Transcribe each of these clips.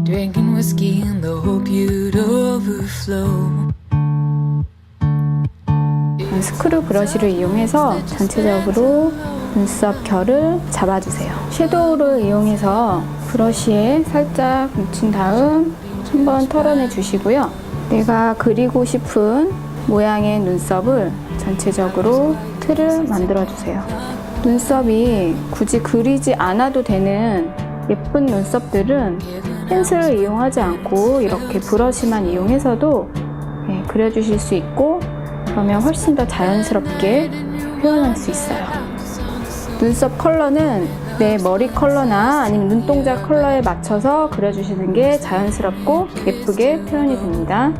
Drinking whiskey in the hope you'd overflow. 스크류 브러쉬를 이용해서 전체적으로 눈썹 결을 잡아주세요. 섀도우를 이용해서 브러쉬에 살짝 묻힌 다음 한번 털어내 주시고요. 내가 그리고 싶은 모양의 눈썹을 전체적으로 틀을 만들어 주세요. 눈썹이 굳이 그리지 않아도 되는 예쁜 눈썹들은 펜슬을 이용하지 않고 이렇게 브러쉬만 이용해서도 그려주실 수 있고, 그러면 훨씬 더 자연스럽게 표현할 수 있어요. 눈썹 컬러는 내 머리 컬러나 아니면 눈동자 컬러에 맞춰서 그려주시는 게 자연스럽고 예쁘게 표현이 됩니다.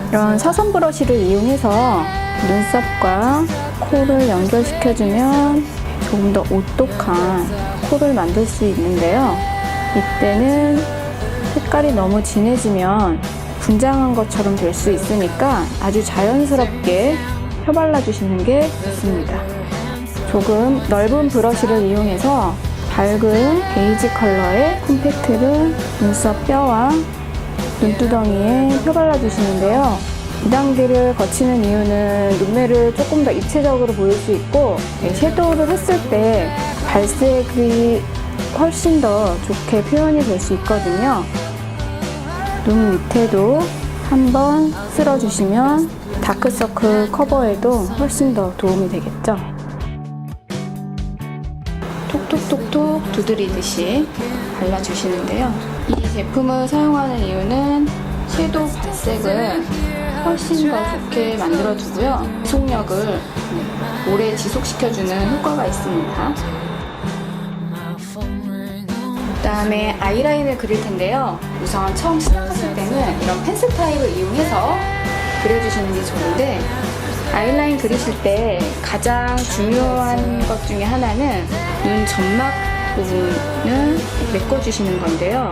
이런 사선 브러쉬를 이용해서 눈썹과 코를 연결시켜주면 조금 더 오똑한 코를 만들 수 있는데요. 이때는 색깔이 너무 진해지면 분장한 것처럼 될 수 있으니까 아주 자연스럽게 펴발라 주시는 게 좋습니다. 조금 넓은 브러쉬를 이용해서 밝은 베이지 컬러의 콤팩트를 눈썹 뼈와 눈두덩이에 펴발라 주시는데요. 이 단계를 거치는 이유는 눈매를 조금 더 입체적으로 보일 수 있고, 섀도우를 했을 때 발색이 훨씬 더 좋게 표현이 될 수 있거든요. 눈 밑에도 한번 쓸어주시면 다크서클 커버에도 훨씬 더 도움이 되겠죠. 톡톡톡톡 두드리듯이 발라주시는데요. 이 제품을 사용하는 이유는 섀도우 발색을 훨씬 더 좋게 만들어주고요. 지속력을 오래 지속시켜주는 효과가 있습니다. 그 다음에 아이라인을 그릴 텐데요. 우선 처음 시작하실 때는 이런 펜슬 타입을 이용해서 그려주시는 게 좋은데, 아이라인 그리실 때 가장 중요한 것 중에 하나는 눈 점막 부분을 메꿔주시는 건데요.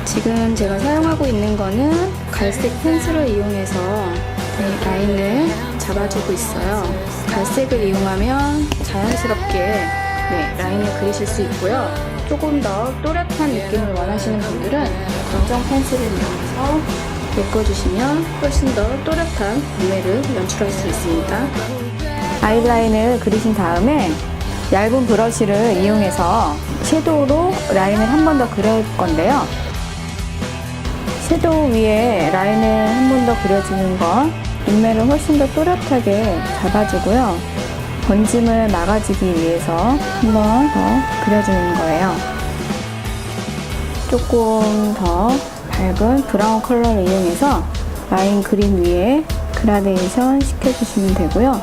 지금 제가 사용하고 있는 거는 갈색 펜슬을 이용해서 라인을 잡아주고 있어요. 갈색을 이용하면 자연스럽게 라인을 그리실 수 있고요. 조금 더 또렷한 느낌을 원하시는 분들은 검정 펜슬을 이용해서 메꿔주시면 훨씬 더 또렷한 눈매를 연출할 수 있습니다. 아이라인을 그리신 다음에 얇은 브러쉬를 이용해서 섀도우로 라인을 한 번 더 그릴 건데요. 섀도우 위에 라인을 한 번 더 그려주는 건 눈매를 훨씬 더 또렷하게 잡아주고요. 번짐을 막아주기 위해서 한 번 더 그려주는 거예요. 조금 더 밝은 브라운 컬러를 이용해서 라인 그림 위에 그라데이션 시켜주시면 되고요.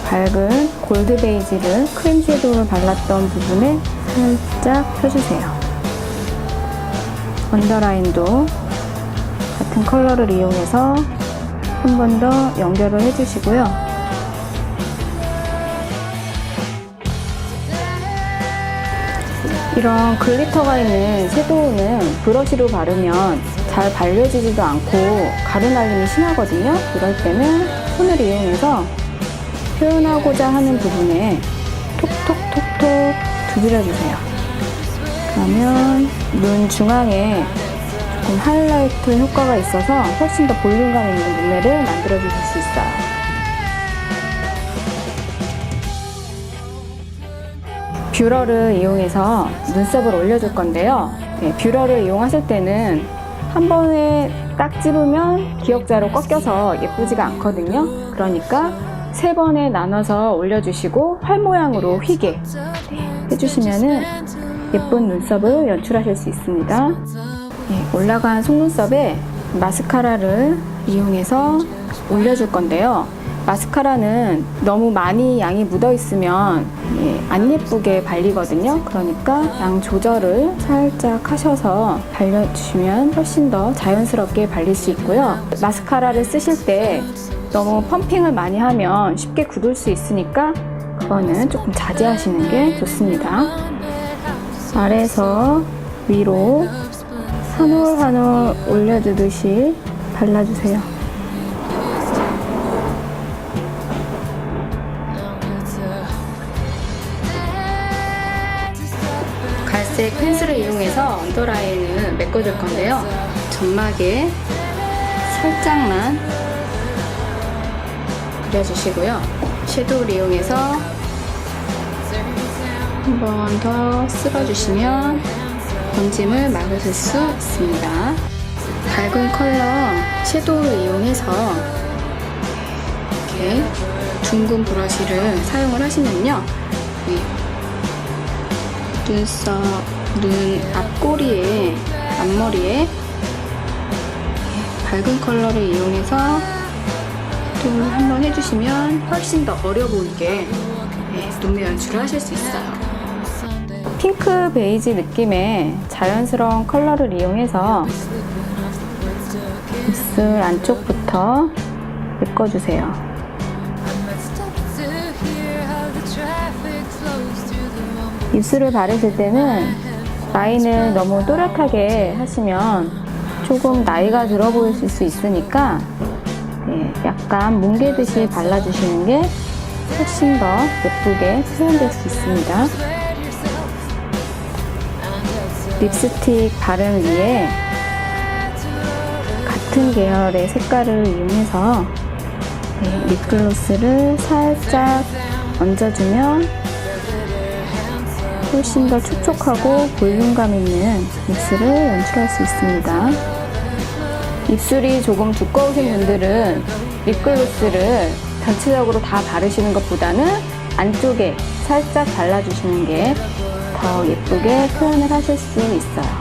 밝은 골드 베이지를 크림 섀도우를 발랐던 부분에 살짝 펴주세요. 언더라인도 같은 컬러를 이용해서 한 번 더 연결을 해주시고요. 이런 글리터가 있는 섀도우는 브러쉬로 바르면 잘 발려지지도 않고 가루날림이 심하거든요. 이럴 때는 손을 이용해서 표현하고자 하는 부분에 톡톡톡톡 두드려주세요. 그러면 눈 중앙에 조금 하이라이트 효과가 있어서 훨씬 더 볼륨감 있는 눈매를 만들어주실 수 있어요. 뷰러를 이용해서 눈썹을 올려줄 건데요. 뷰러를 이용하실 때는 한 번에 딱 집으면 기역자로 꺾여서 예쁘지가 않거든요. 그러니까 3번에 나눠서 올려주시고 활 모양으로 휘게 해주시면 예쁜 눈썹을 연출하실 수 있습니다. 올라간 속눈썹에 마스카라를 이용해서 올려줄 건데요. 마스카라는 너무 많이 양이 묻어 있으면 안 예쁘게 발리거든요. 그러니까 양 조절을 살짝 하셔서 발려주시면 훨씬 더 자연스럽게 발릴 수 있고요. 마스카라를 쓰실 때 너무 펌핑을 많이 하면 쉽게 굳을 수 있으니까 그거는 조금 자제하시는 게 좋습니다. 아래에서 위로 한 올 한 올 올려주듯이 발라주세요. 갈색 펜슬을 이용해서 언더라인을 메꿔줄 건데요. 점막에 살짝만 그려주시고요. 섀도우를 이용해서 한 번 더 쓸어주시면 번짐을 막으실 수 있습니다. 밝은 컬러 섀도우를 이용해서 이렇게 둥근 브러쉬를 사용을 하시면요. 눈 앞꼬리에, 앞머리에 밝은 컬러를 이용해서 또 한번 해주시면 훨씬 더 어려 보이게 눈매 연출을 하실 수 있어요. 핑크 베이지 느낌의 자연스러운 컬러를 이용해서 입술 안쪽부터 메꿔주세요. 입술을 바르실 때는 라인을 너무 또렷하게 하시면 조금 나이가 들어 보이실 수 있으니까 약간 뭉개듯이 발라주시는 게 훨씬 더 예쁘게 표현될 수 있습니다. 립스틱 바른 위에 같은 계열의 색깔을 이용해서 립글로스를 살짝 얹어주면 훨씬 더 촉촉하고 볼륨감 있는 입술을 연출할 수 있습니다. 입술이 조금 두꺼우신 분들은 립글로스를 전체적으로 다 바르시는 것보다는 안쪽에 살짝 발라주시는 게 더 예쁘게 표현을 하실 수 있어요.